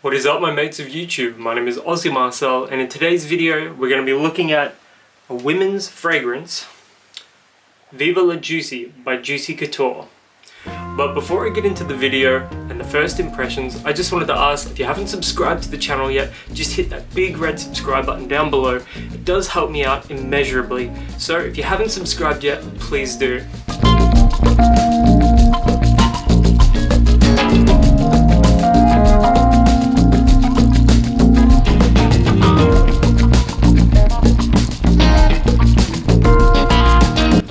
What is up, my mates of YouTube? My name is Aussie Marcel, and in today's video we're going to be looking at a women's fragrance, Viva La Juicy by Juicy Couture. But before I get into the video and the first impressions, I just wanted to ask, if you haven't subscribed to the channel yet, just hit that big red subscribe button down below. It does help me out immeasurably. So if you haven't subscribed yet, please do.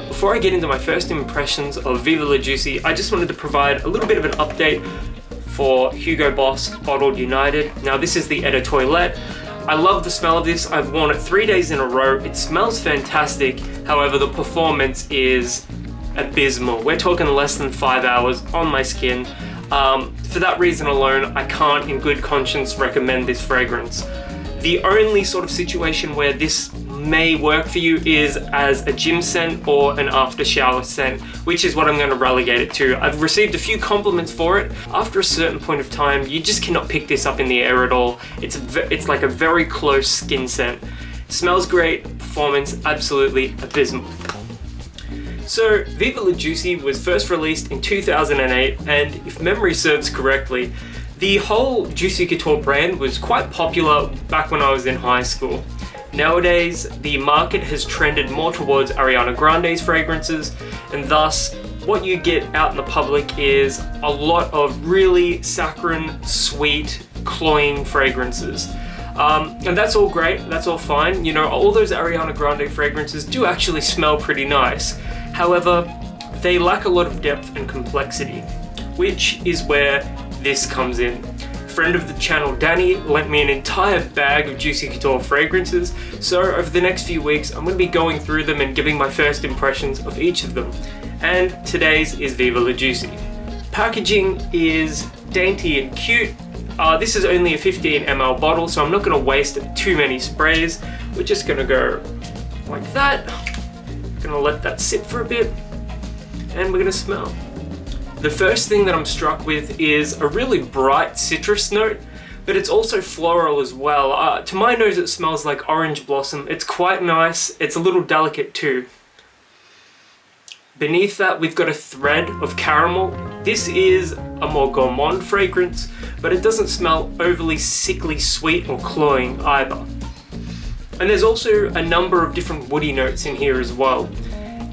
Before I get into my first impressions of Viva La Juicy, I just wanted to provide a little bit of an update for Hugo Boss Bottled United. Now this is the Eau de Toilette. I love the smell of this. I've worn it 3 days in a row. It smells fantastic. However, the performance is abysmal. We're talking less than 5 hours on my skin. For that reason alone, I can't in good conscience recommend this fragrance. The only sort of situation where this may work for you is as a gym scent or an after shower scent, which is what I'm going to relegate it to. I've received a few compliments for it. After a certain point of time, you just cannot pick this up in the air at all. It's like a very close skin scent. It smells great, performance absolutely abysmal. So Viva La Juicy was first released in 2008, and if memory serves correctly, the whole Juicy Couture brand was quite popular back when I was in high school. Nowadays, the market has trended more towards Ariana Grande's fragrances, and thus what you get out in the public is a lot of really saccharine, sweet, cloying fragrances. And that's all great, that's all fine. You know, all those Ariana Grande fragrances do actually smell pretty nice. However, they lack a lot of depth and complexity, which is where this comes in. Friend of the channel Danny lent me an entire bag of Juicy Couture fragrances, so over the next few weeks I'm going to be going through them and giving my first impressions of each of them. And today's is Viva La Juicy. Packaging is dainty and cute. This is only a 15 ml bottle, so I'm not going to waste too many sprays. We're just going to go like that. Going to let that sit for a bit, and we're going to smell. The first thing that I'm struck with is a really bright citrus note, but it's also floral as well. To my nose it smells like orange blossom. It's quite nice. It's a little delicate too. Beneath that we've got a thread of caramel. This is a more gourmand fragrance, but it doesn't smell overly sickly sweet or cloying either. And there's also a number of different woody notes in here as well.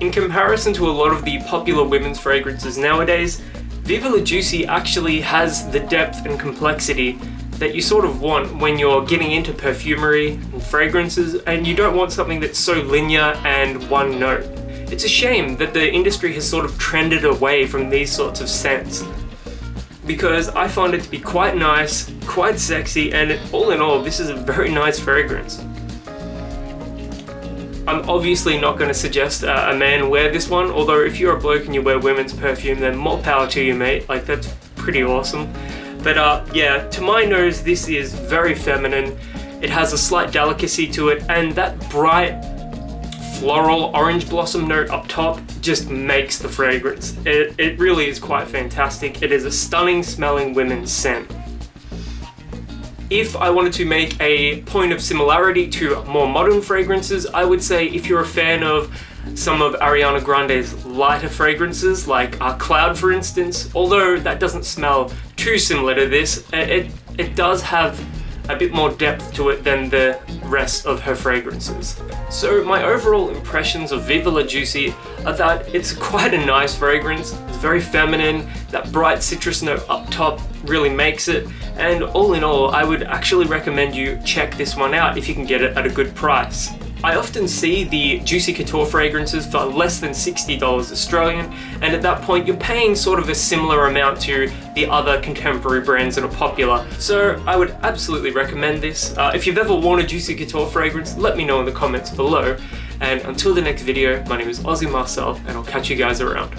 In comparison to a lot of the popular women's fragrances nowadays, Viva La Juicy actually has the depth and complexity that you sort of want when you're getting into perfumery and fragrances, and you don't want something that's so linear and one note. It's a shame that the industry has sort of trended away from these sorts of scents, because I find it to be quite nice, quite sexy, and all in all, this is a very nice fragrance. I'm obviously not going to suggest a man wear this one, although if you're a bloke and you wear women's perfume, then more power to you, mate. Like, that's pretty awesome. But yeah, to my nose, this is very feminine. It has a slight delicacy to it, and that bright floral orange blossom note up top just makes the fragrance. It really is quite fantastic. It is a stunning smelling women's scent. If I wanted to make a point of similarity to more modern fragrances, I would say if you're a fan of some of Ariana Grande's lighter fragrances, like Cloud for instance, although that doesn't smell too similar to this, it does have a bit more depth to it than the rest of her fragrances. So my overall impressions of Viva La Juicy are that it's quite a nice fragrance. It's very feminine. That bright citrus note up top really makes it, and all in all, I would actually recommend you check this one out if you can get it at a good price. I often see the Juicy Couture fragrances for less than $60 Australian, and at that point you're paying sort of a similar amount to the other contemporary brands that are popular. So I would absolutely recommend this. If you've ever worn a Juicy Couture fragrance, let me know in the comments below. And until the next video, my name is Aussie Marcel, and I'll catch you guys around.